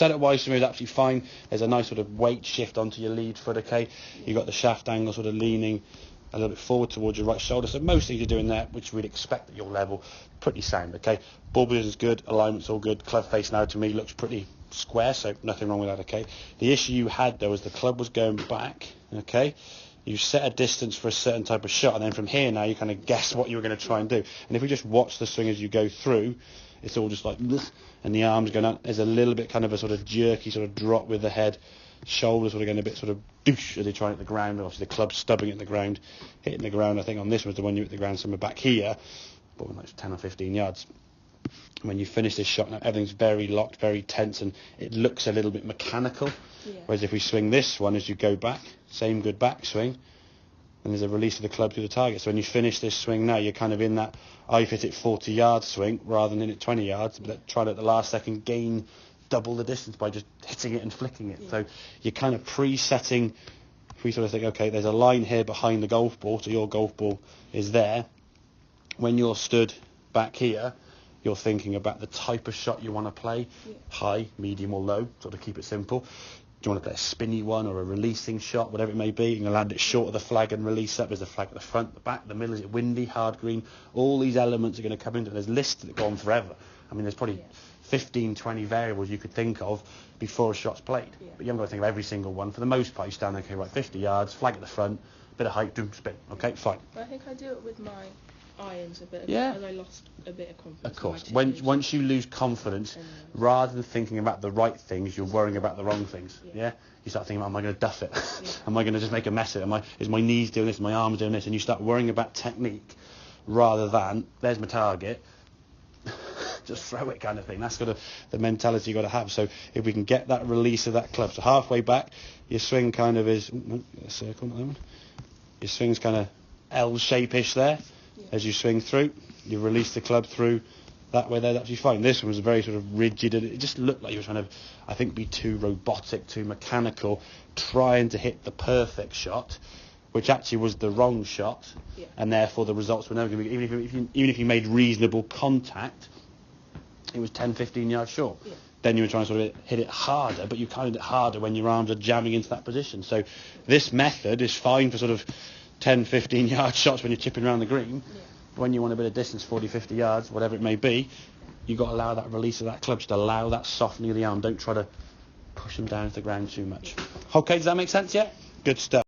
setup-wise, for me, it's absolutely fine. There's a nice sort of weight shift onto your lead foot, okay? You've got the shaft angle sort of leaning a little bit forward towards your right shoulder. So most things you're doing there, which we'd expect at your level, pretty sound, okay? Ball position's good, alignment's all good. Club face now, to me, looks pretty square, so nothing wrong with that, okay? The issue you had, though, was the club was going back, okay? You set a distance for a certain type of shot, and then from here now you kind of guess what you were going to try and do. And if we just watch the swing as you go through, it's all just like, and the arms going up. There's a little bit kind of a sort of jerky sort of drop with the head. Shoulders sort of going a bit sort of douche as they try at the ground. Obviously the club's stubbing at the ground, hitting the ground. I think on this was the one you hit the ground somewhere back here, but like 10 or 15 yards. When you finish this shot now, everything's very locked, very tense, and it looks a little bit mechanical. Yeah. Whereas if we swing this one as you go back, same good back swing, and there's a release of the club to the target. So when you finish this swing now, you're kind of in that I've hit it 40 yards swing rather than in it 20 yards, but trying to at the last second gain double the distance by just hitting it and flicking it. Yeah. So you're kind of pre-setting. If we sort of think, okay, there's a line here behind the golf ball, so your golf ball is there. When you're stood back here, you're thinking about the type of shot you want to play, high, medium or low, sort of keep it simple. Do you want to play a spinny one or a releasing shot, whatever it may be? You can land it short of the flag and release up. There's the flag at the front, the back, the middle. Is it windy, hard green? All these elements are going to come into it. There's lists that go on forever. I mean, there's probably 15, 20 variables you could think of before a shot's played. Yeah. But you haven't got to think of every single one. For the most part, you stand there, okay, right, 50 yards, flag at the front, bit of height, doom, spin. Okay, fine. I think I do it with my irons a bit, as I lost a bit of confidence. Of course. Once you lose confidence, rather than thinking about the right things, you're worrying about the wrong things. Yeah? You start thinking, am I going to duff it? Am I going to just make a mess of it? Is my knees doing this? Is my arms doing this? And you start worrying about technique rather than, there's my target, just throw it kind of thing. That's sort of the mentality you've got to have. So if we can get that release of that club, so halfway back, your swing kind of is, a circle, not that one. Your swing's kind of L shape-ish there. As you swing through, you release the club through that way there, that's actually fine. This one was very sort of rigid, and it just looked like you were trying to, I think, be too robotic, too mechanical, trying to hit the perfect shot, which actually was the wrong shot, and therefore the results were never going to be, even if you made reasonable contact, it was 10, 15 yards short. Then you were trying to sort of hit it harder, but you kind of hit it harder when your arms are jamming into that position. So this method is fine for sort of 10, 15 yard shots when you're chipping around the green. When you want a bit of distance, 40, 50 yards, whatever it may be, you've got to allow that release of that club, just allow that softening of the arm. Don't try to push them down to the ground too much. Okay, does that make sense? Yeah? Good stuff.